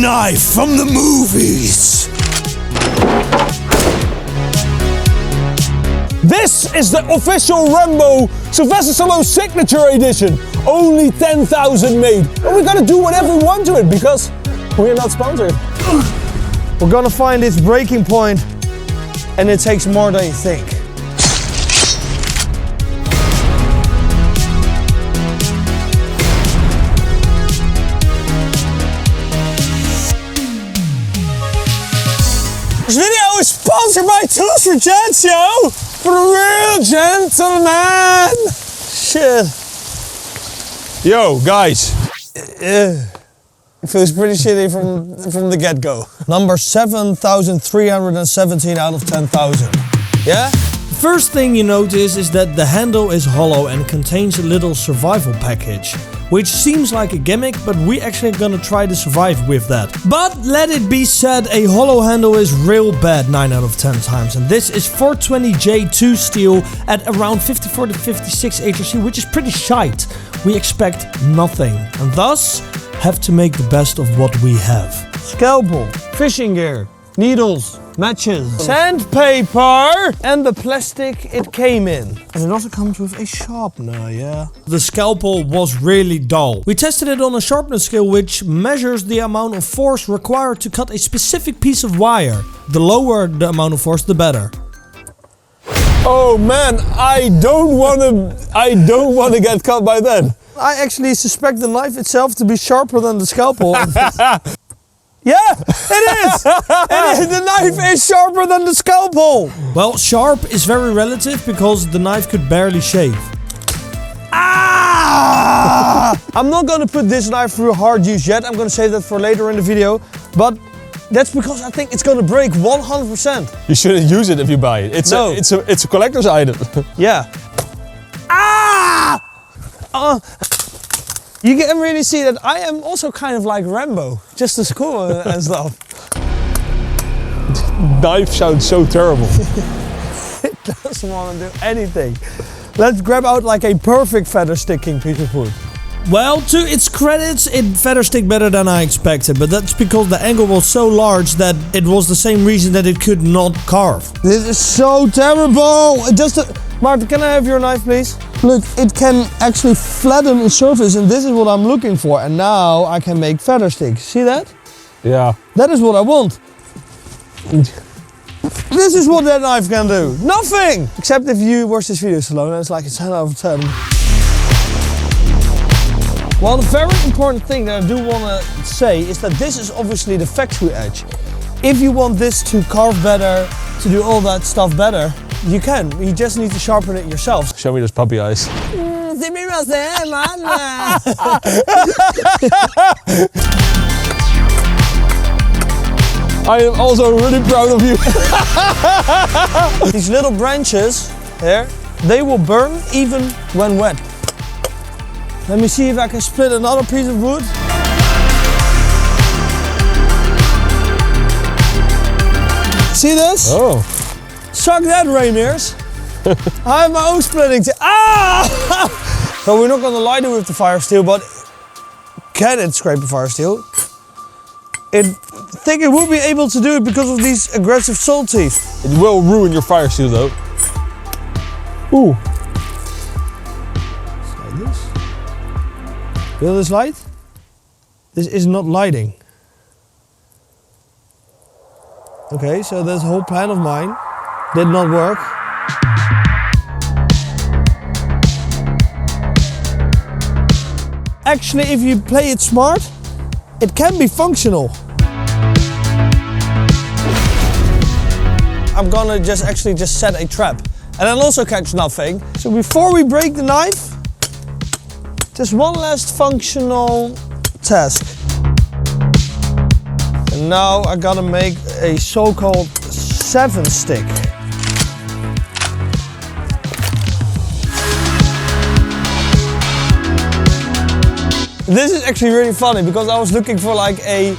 knife from the movies. This is the official Rambo Sylvester Stallone Signature Edition. Only 10,000 made. And we're gonna do whatever we want to it because we're not sponsored. We're gonna find its breaking point, and it takes more than you think. This video is sponsored by Tools for Gents, yo! For the real gentleman! Shit. Yo, guys. It feels pretty shitty from the get-go. Number 7,317 out of 10,000. Yeah? The first thing you notice is that the handle is hollow and contains a little survival package, which seems like a gimmick, but we actually gonna try to survive with that. But let it be said, a hollow handle is real bad 9 out of 10 times, and this is 420J2 steel at around 54 to 56 HRC, which is pretty shite. We expect nothing, and thus have to make the best of what we have. Scalpel, fishing gear, needles, matches, sandpaper, and the plastic it came in. And it also comes with a sharpener, yeah. The scalpel was really dull. We tested it on a sharpness scale which measures the amount of force required to cut a specific piece of wire. The lower the amount of force, the better. Oh man, I don't wanna get cut by that. I actually suspect the knife itself to be sharper than the scalpel. Yeah, it is! The knife is sharper than the scalpel! Well, sharp is very relative because the knife could barely shave. Ah! I'm not gonna put this knife through hard use yet. I'm gonna save that for later in the video. But that's because I think it's gonna break 100%. You shouldn't use it if you buy it. It's a collector's item. Yeah. Ah! You can really see that I am also kind of like Rambo, just as cool and stuff. Knife sounds so terrible. It doesn't want to do anything. Let's grab out like a perfect feather sticking piece of wood. Well, to its credits, it feather stick better than I expected, but that's because the angle was so large that it was the same reason that it could not carve. This is so terrible! Martin, can I have your knife, please? Look, it can actually flatten a surface, and this is what I'm looking for. And now I can make feather sticks. See that? Yeah. That is what I want. This is what that knife can do. Nothing! Except if you watch this video, Stallone, and it's like a 10 out of 10. Well, the very important thing that I do want to say is that this is obviously the factory edge. If you want this to carve better, to do all that stuff better, you can. You just need to sharpen it yourself. Show me those puppy eyes. I am also really proud of you. These little branches here, they will burn even when wet. Let me see if I can split another piece of wood. See this? Oh. Suck that, Rainiers. I have my own splitting So we're not going to light it with the fire steel, but can it scrape the fire steel? I think it will be able to do it because of these aggressive salt teeth. It will ruin your fire steel though. Ooh. Like this. Will this light? This is not lighting. Okay, so this whole plan of mine did not work. Actually, if you play it smart, it can be functional. I'm gonna just set a trap. And I'll also catch nothing. So before we break the knife, just one last functional task. And now I gotta make a so-called 7-stick. This is actually really funny because I was looking for like a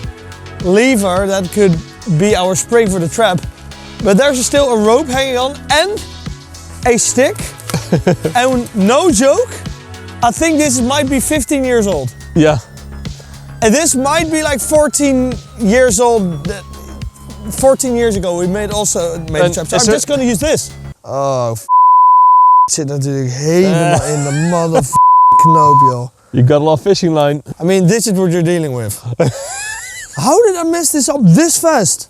lever that could be our spring for the trap. But there's still a rope hanging on and a stick. And no joke, I think this might be 15 years old. Yeah. And this might be like 14 years old. 14 years ago we made a trap. So I'm just gonna use this. Oh, zit natuurlijk helemaal in de motherfucking knoop, joh. You got a lot of fishing line. I mean, this is what you're dealing with. How did I mess this up this fast?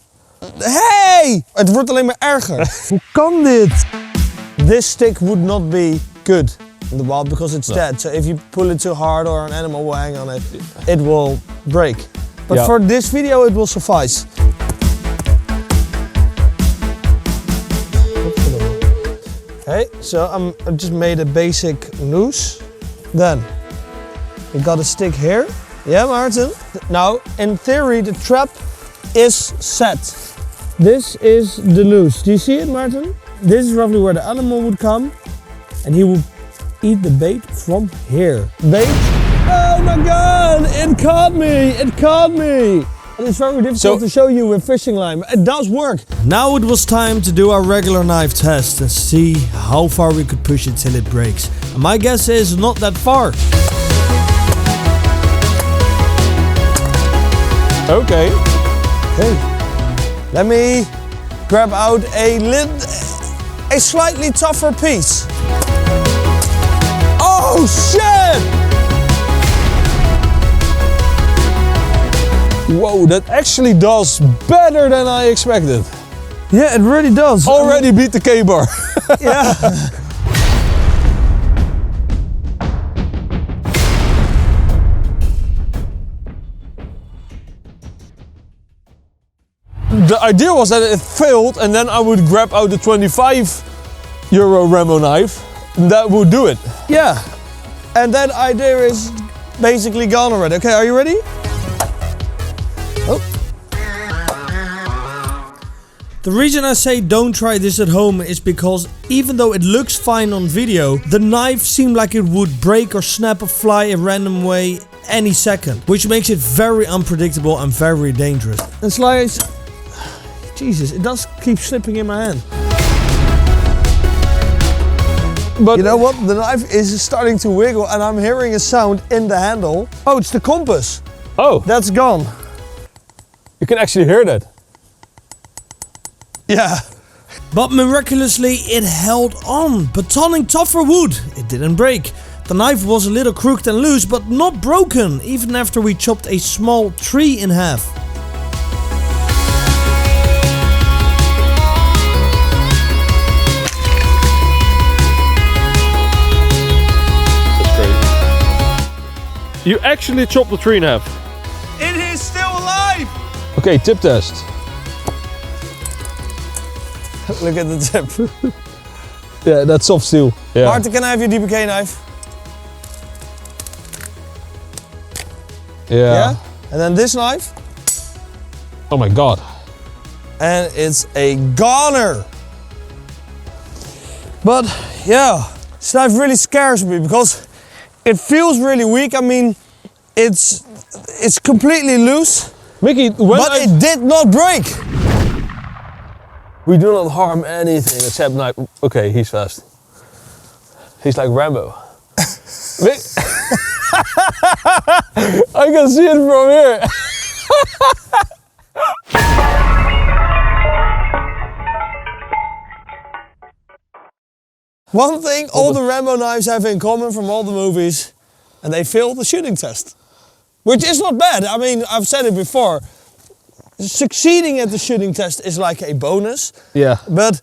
Hey! Het wordt alleen maar erger. Hoe kan dit? This stick would not be good in the wild because it's dead. So if you pull it too hard or an animal will hang on it, it will break. But for this video it will suffice. Okay, so I just made a basic noose. Then we got a stick here. Yeah, Martin? Now, in theory, the trap is set. This is the noose. Do you see it, Martin? This is roughly where the animal would come, and he would eat the bait from here. Bait? Oh my God! It caught me! It caught me! It's very difficult to show you with fishing line, but it does work. Now it was time to do our regular knife test and see how far we could push it till it breaks. And my guess is not that far. Okay. Let me grab out a slightly tougher piece. Oh shit! Whoa, that actually does better than I expected. Yeah, it really does. Already beat the K-bar. Yeah. The idea was that it failed and then I would grab out the €25 Rambo knife and that would do it. Yeah. And that idea is basically gone already. Okay, are you ready? Oh. The reason I say don't try this at home is because even though it looks fine on video, the knife seemed like it would break or snap or fly a random way any second, which makes it very unpredictable and very dangerous. It's like, Jesus, it does keep slipping in my hand. But you know what? The knife is starting to wiggle and I'm hearing a sound in the handle. Oh, it's the compass. Oh, That's gone. you can actually hear that. Yeah. But miraculously it held on, betoning tougher wood. It didn't break. The knife was a little crooked and loose, but not broken, even after we chopped a small tree in half. That's crazy. You actually chopped the tree in half. It is still alive! Okay, tip test. Look at the tip. Yeah, that's soft steel. Yeah. Martin, can I have your DBK knife? Yeah. And then this knife. Oh my God. And it's a goner. But yeah, this knife really scares me because it feels really weak. I mean, it's completely loose. Mikkie, But it did not break. we do not harm anything except knife. Okay, he's fast. He's like Rambo. I can see it from here. One thing all the Rambo knives have in common from all the movies, and they failed the shooting test. Which is not bad. I mean, I've said it before. Succeeding at the shooting test is like a bonus. Yeah. But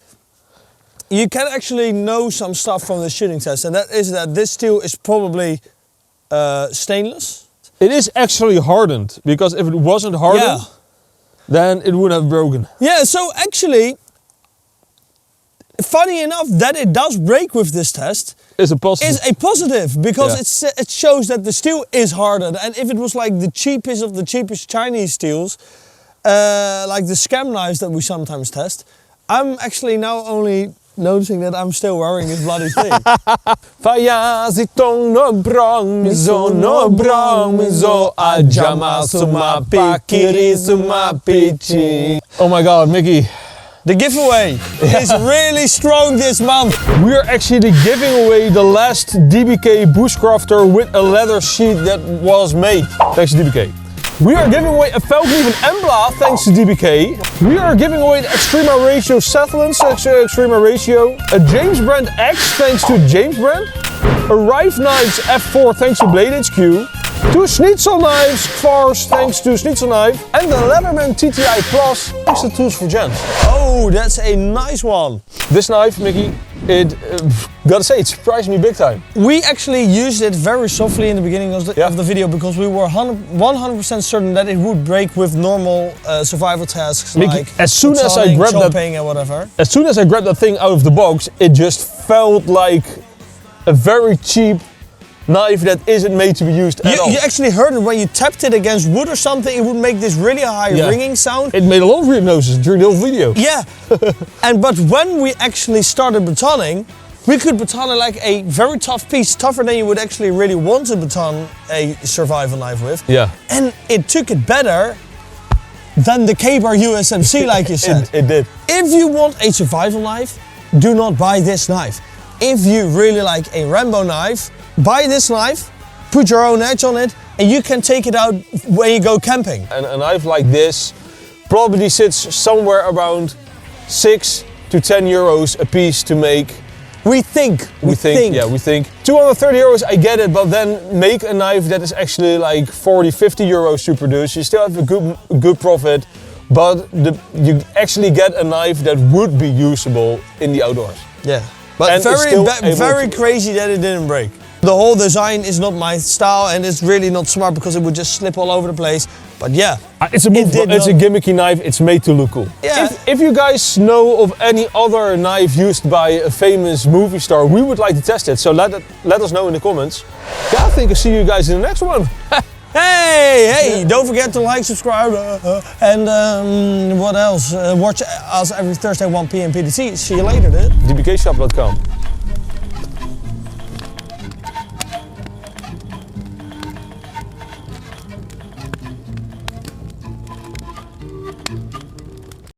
you can actually know some stuff from the shooting test, and that is that this steel is probably stainless. It is actually hardened, because if it wasn't hardened, then it would have broken. Yeah, so actually, funny enough that it does break with this test Is a positive. is a positive, because it shows that the steel is hardened. And if it was like the cheapest of the cheapest Chinese steels, like the scam knives that we sometimes test, I'm actually now only noticing that I'm still wearing this bloody thing. Oh my God, Mikkie. The giveaway is really strong this month. We are actually giving away the last DBK Bushcrafter with a leather sheet that was made. Thanks DBK. We are giving away a Falcon Embla thanks to DBK. We are giving away the Extrema Ratio Satellance Extrema Ratio. A James Brand X thanks to James Brand. A Rive Knives F4 thanks to Blade HQ. 2 Schnitzel Knives Fars thanks to Schnitzel Knife. And the Leatherman TTI Plus thanks to Tools for Gents. Oh, that's a nice one. This knife, Mikkie, gotta say, it surprised me big time. We actually used it very softly in the beginning of the video because we were 100% certain that it would break with normal survival tasks Mikkie, like as soon as I grabbed chopping and whatever. As soon as I grabbed that thing out of the box, it just felt like a very cheap knife that isn't made to be used at all. You actually heard it when you tapped it against wood or something, it would make this really high ringing sound. It made a lot of weird noises during the whole video. Yeah, but when we actually started batoning, we could baton it like a very tough piece, tougher than you would actually really want to baton a survival knife with. Yeah. And it took it better than the K-Bar USMC, like you said. It did. If you want a survival knife, do not buy this knife. If you really like a Rambo knife, buy this knife, put your own edge on it, and you can take it out when you go camping. And a knife like this probably sits somewhere around 6 to 10 euros a piece to make. We think. 230 euros, I get it, but then make a knife that is actually like 40, 50 euros to produce. You still have a good profit, but you actually get a knife that would be usable in the outdoors. Yeah, but very crazy that it didn't break. The whole design is not my style and it's really not smart because it would just slip all over the place. But yeah, it's a gimmicky knife, it's made to look cool. Yeah. If you guys know of any other knife used by a famous movie star, we would like to test it. So let us know in the comments. Yeah, I think I'll see you guys in the next one. Hey, don't forget to like, subscribe, and what else? Watch us every Thursday 1 p.m. PDT. See you later, dude. dbkshop.com